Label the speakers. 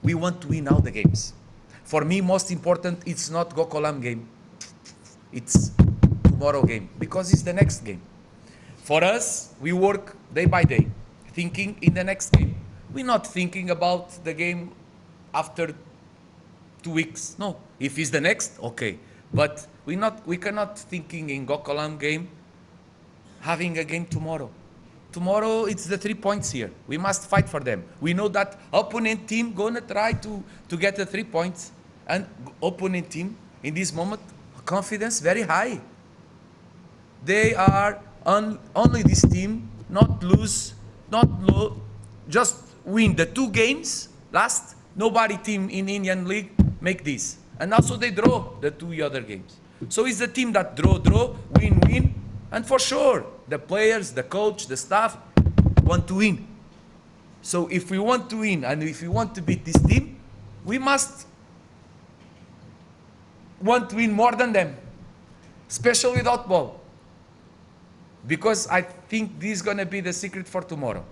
Speaker 1: We want to win all the games. For me, most important, it's not Gokolam game. It's tomorrow game, because it's the next game. For us, we work day by day, thinking in the next game. We're not thinking about the game after 2 weeks. No, if it's the next, okay. But we cannot thinking in Gokolam game, having a game tomorrow. Tomorrow it's the 3 points here. We must fight for them. We know that opponent team gonna try to get the 3 points, and opponent team in this moment confidence very high. They are only this team not lose, not just win the 2 games last. Nobody team in Indian League make this, and also they draw the 2 other games. So it's the team that draw, win, and for sure the players, the coach, the staff want to win. So if we want to win and if we want to beat this team, we must want to win more than them, especially without ball. Because I think this is going to be the secret for tomorrow.